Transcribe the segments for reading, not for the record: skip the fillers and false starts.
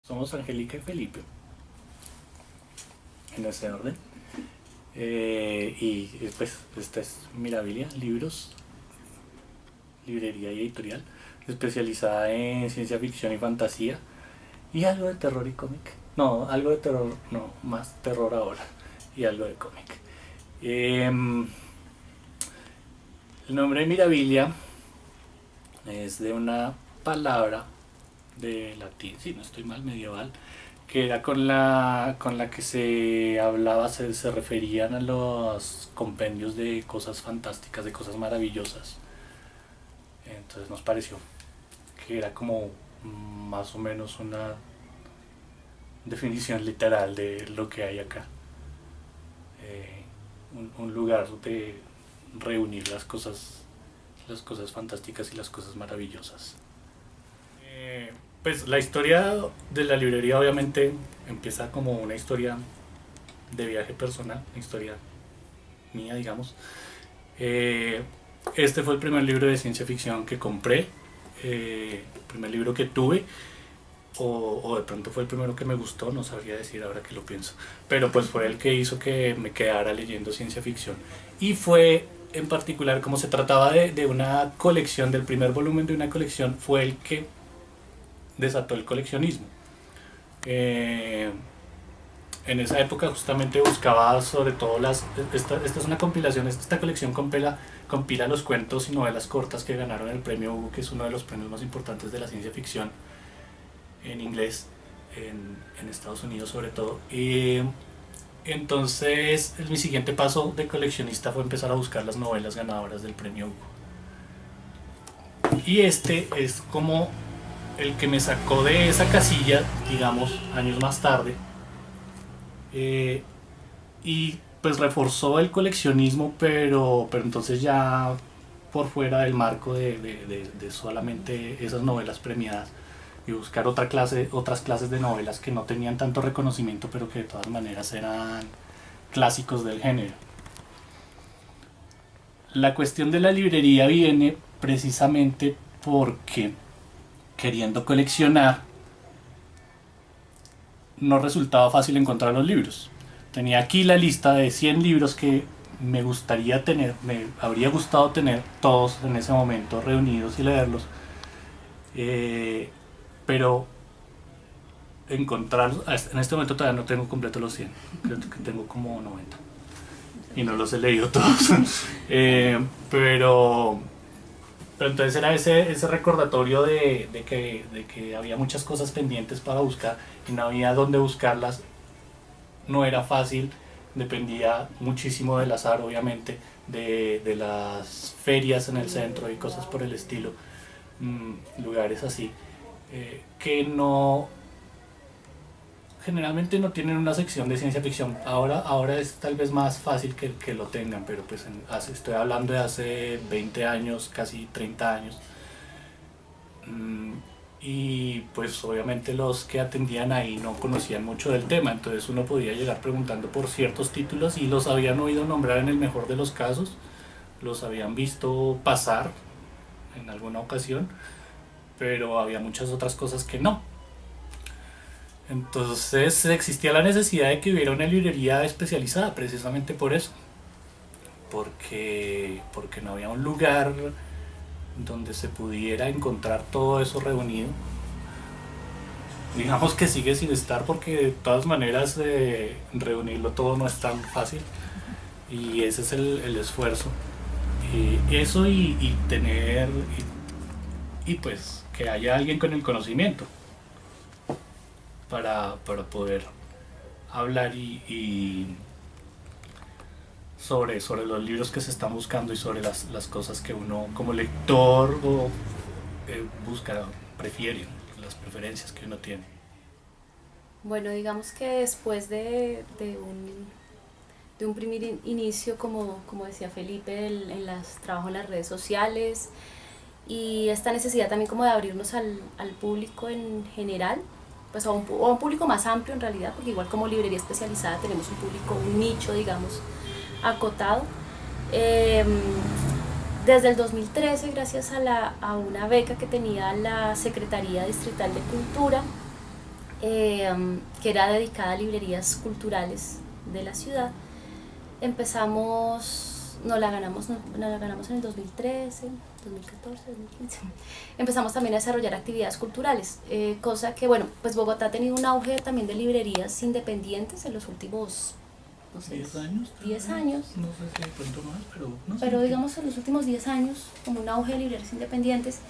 Somos Angélica y Felipe, en ese orden. Y pues esta es Mirabilia, libros, librería y editorial, especializada en ciencia ficción y fantasía, y algo de terror y cómic. No, algo de terror, no, más terror ahora, y algo de cómic. El nombre de Mirabilia es de una palabra de latín, si no estoy mal, medieval, que era con la que se hablaba, se referían a los compendios de cosas fantásticas, de cosas maravillosas. Entonces nos pareció que era como más o menos una definición literal de lo que hay acá. Un lugar de reunir las cosas fantásticas y las cosas maravillosas. Pues la historia de la librería obviamente empieza como una historia de viaje personal, una historia mía, digamos. Eh, este fue el primer libro de ciencia ficción que compré, el primer libro que tuve, o de pronto fue el primero que me gustó, no sabría decir ahora que lo pienso. Pero pues fue el que hizo que me quedara leyendo ciencia ficción. Y fue en particular, como se trataba de una colección, del primer volumen de una colección, fue el que desató el coleccionismo. Eh, en esa época justamente buscaba sobre todo esta es una compilación, esta colección compila los cuentos y novelas cortas que ganaron el premio Hugo, que es uno de los premios más importantes de la ciencia ficción en inglés, en Estados Unidos sobre todo. Y entonces mi siguiente paso de coleccionista fue empezar a buscar las novelas ganadoras del premio Hugo. Y este es como el que me sacó de esa casilla, digamos, años más tarde, eh, y pues reforzó el coleccionismo, pero entonces ya por fuera del marco de solamente esas novelas premiadas y buscar otras clases de novelas que no tenían tanto reconocimiento, pero que de todas maneras eran clásicos del género. La cuestión de la librería viene precisamente porque, queriendo coleccionar, no resultaba fácil encontrar los libros. Tenía aquí la lista de 100 libros que me gustaría tener, me habría gustado tener todos en ese momento reunidos y leerlos, pero encontrarlos, en este momento todavía no tengo completo los 100, creo que tengo como 90 y no los he leído todos. Pero entonces era ese recordatorio de que había muchas cosas pendientes para buscar y no había dónde buscarlas. No era fácil, dependía muchísimo del azar, obviamente, de las ferias en el centro y cosas por el estilo, lugares así, que no generalmente no tienen una sección de ciencia ficción. Ahora es tal vez más fácil que lo tengan, pero pues estoy hablando de hace 20 años, casi 30 años. Y pues obviamente los que atendían ahí no conocían mucho del tema, entonces uno podía llegar preguntando por ciertos títulos y los habían oído nombrar en el mejor de los casos, los habían visto pasar en alguna ocasión, pero había muchas otras cosas que no. Entonces existía la necesidad de que hubiera una librería especializada precisamente por eso, porque no había un lugar donde se pudiera encontrar todo eso reunido. Digamos que sigue sin estar porque de todas maneras reunirlo todo no es tan fácil y ese es el esfuerzo. Y eso y tener y pues que haya alguien con el conocimiento para poder hablar y sobre los libros que se están buscando y sobre las cosas que uno como lector busca, prefiere, las preferencias que uno tiene. Bueno, digamos que después de un primer inicio, como decía Felipe, en las trabajo en las redes sociales y esta necesidad también como de abrirnos al público en general, pues a un público más amplio en realidad, porque igual como librería especializada tenemos un público, un nicho, digamos, acotado. Eh, Desde el 2013, gracias a una beca que tenía la Secretaría Distrital de Cultura, que era dedicada a librerías culturales de la ciudad. Empezamos, no la ganamos en el 2013, 2014, 2015. Empezamos también a desarrollar actividades culturales, cosa que, bueno, pues Bogotá ha tenido un auge también de librerías independientes en los últimos, no sé, 10 años. 10 años. No sé si de pronto más, pero no sé. Pero digamos en los últimos 10 años, como un auge de librerías independientes.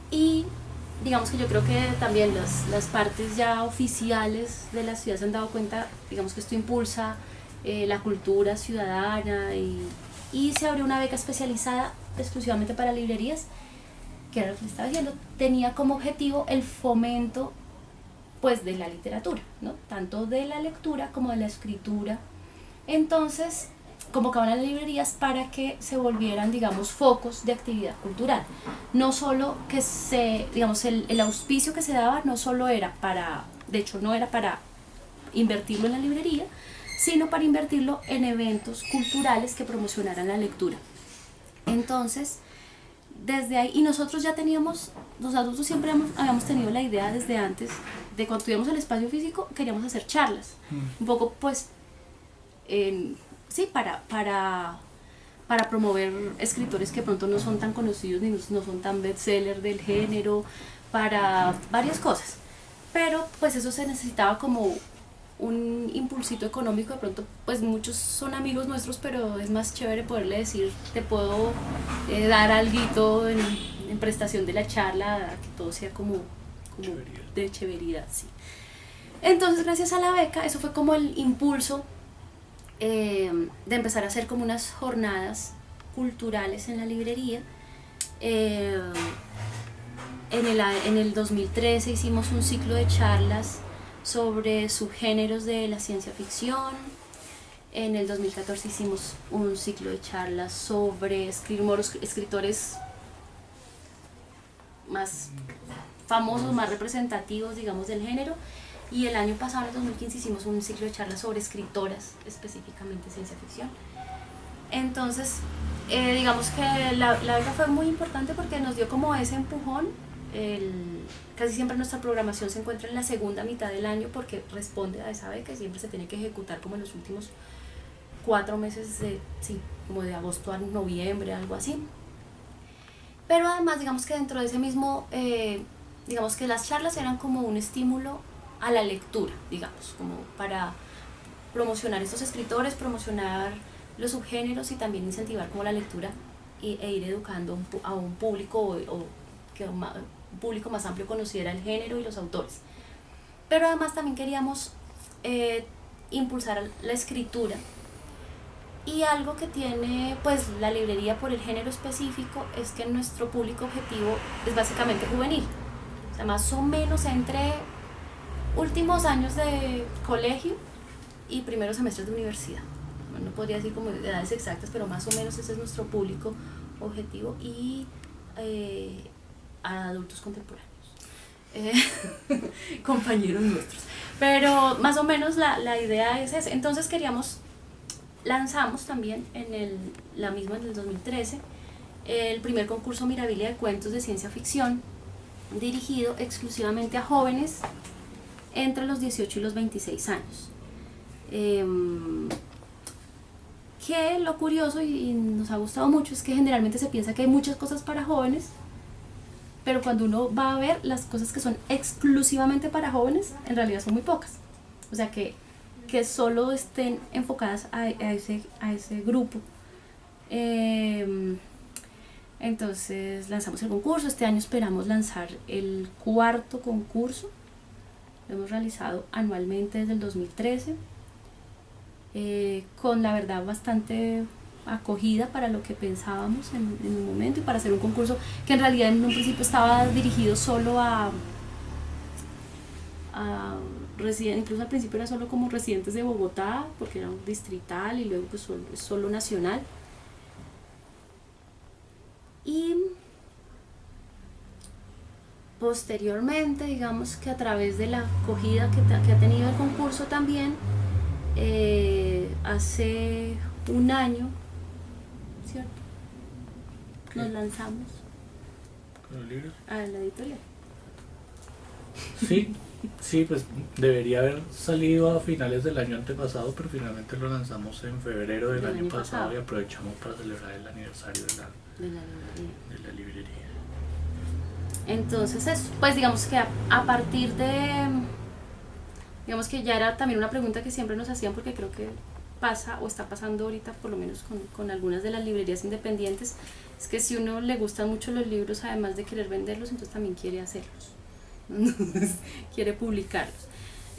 Y digamos que yo creo que también las partes ya oficiales de la ciudad se han dado cuenta, digamos que esto impulsa la cultura ciudadana y se abrió una beca especializada exclusivamente para librerías, que era lo que le estaba diciendo, tenía como objetivo el fomento pues de la literatura, ¿no? Tanto de la lectura como de la escritura. Entonces convocaban a las librerías para que se volvieran, digamos, focos de actividad cultural. No solo que digamos, el auspicio que se daba no solo era para, de hecho no era para invertirlo en la librería, sino para invertirlo en eventos culturales que promocionaran la lectura. Entonces, desde ahí, y nosotros ya teníamos, los adultos siempre habíamos tenido la idea desde antes, de cuando tuviéramos el espacio físico, queríamos hacer charlas. Un poco, pues, sí, para promover escritores que pronto no son tan conocidos ni no son tan bestseller del género, para varias cosas. Pero pues eso se necesitaba como un impulsito económico. De pronto pues muchos son amigos nuestros, pero es más chévere poderle decir, te puedo dar alguito en prestación de la charla, que todo sea como de chéveridad, sí. Entonces gracias a la beca, eso fue como el impulso de empezar a hacer como unas jornadas culturales en la librería. En el 2013 hicimos un ciclo de charlas sobre subgéneros de la ciencia ficción. En el 2014 hicimos un ciclo de charlas sobre escritores más famosos, más representativos, digamos, del género. Y el año pasado, en el 2015, hicimos un ciclo de charlas sobre escritoras, específicamente ciencia ficción. Entonces, digamos que la beca fue muy importante porque nos dio como ese empujón. Casi siempre nuestra programación se encuentra en la segunda mitad del año porque responde a esa beca y siempre se tiene que ejecutar como en los últimos 4 meses, como de agosto a noviembre, algo así. Pero además, digamos que dentro de ese mismo, digamos que las charlas eran como un estímulo a la lectura, digamos, como para promocionar estos escritores, promocionar los subgéneros y también incentivar como la lectura e ir educando a un público o que un público más amplio conociera el género y los autores. Pero además también queríamos impulsar la escritura, y algo que tiene pues la librería por el género específico es que nuestro público objetivo es básicamente juvenil, o sea, más o menos entre últimos años de colegio y primeros semestres de universidad. No podría decir como edades exactas, pero más o menos ese es nuestro público objetivo, y a adultos contemporáneos, compañeros nuestros. Pero más o menos la idea es esa. Entonces lanzamos también en el 2013 el primer concurso Mirabilia de cuentos de ciencia ficción, dirigido exclusivamente a jóvenes entre los 18 y los 26 años. Que lo curioso y nos ha gustado mucho es que generalmente se piensa que hay muchas cosas para jóvenes, pero cuando uno va a ver las cosas que son exclusivamente para jóvenes, en realidad son muy pocas. O sea, que solo estén enfocadas a ese grupo. Entonces lanzamos el concurso. Este año esperamos lanzar el 4.º concurso. Lo hemos realizado anualmente desde el 2013, con la verdad bastante acogida para lo que pensábamos en un momento, y para hacer un concurso que en realidad en un principio estaba dirigido solo a residentes, incluso al principio era solo como residentes de Bogotá, porque era un distrital, y luego pues solo nacional. Y posteriormente, digamos que a través de la acogida que ha tenido el concurso también, hace un año, ¿cierto? ¿Qué? Nos lanzamos ¿Con los libros? a la editorial. Sí, Sí, pues debería haber salido a finales del año antepasado, pero finalmente lo lanzamos en febrero del año pasado y aprovechamos para celebrar el aniversario de la librería. Entonces eso, pues digamos que a partir de, digamos que ya era también una pregunta que siempre nos hacían porque creo que pasa o está pasando ahorita por lo menos con algunas de las librerías independientes, es que si uno le gustan mucho los libros, además de querer venderlos, entonces también quiere hacerlos, entonces quiere publicarlos.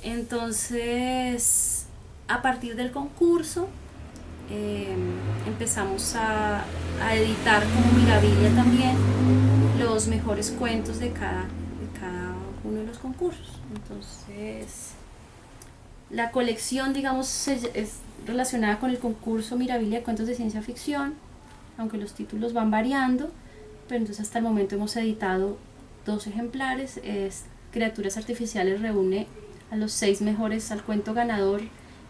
Entonces, a partir del concurso, empezamos a editar como Mirabilia también los mejores cuentos de cada uno de los concursos. Entonces, la colección, digamos, es relacionada con el concurso Mirabilia de Cuentos de Ciencia Ficción, aunque los títulos van variando, pero entonces hasta el momento hemos editado 2 ejemplares. Criaturas Artificiales reúne a los 6 mejores al cuento ganador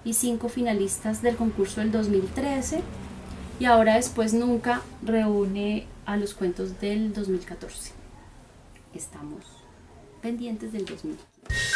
y 5 finalistas del concurso del 2013, y ahora Después Nunca reúne a los cuentos del 2014. Estamos pendientes del 2015.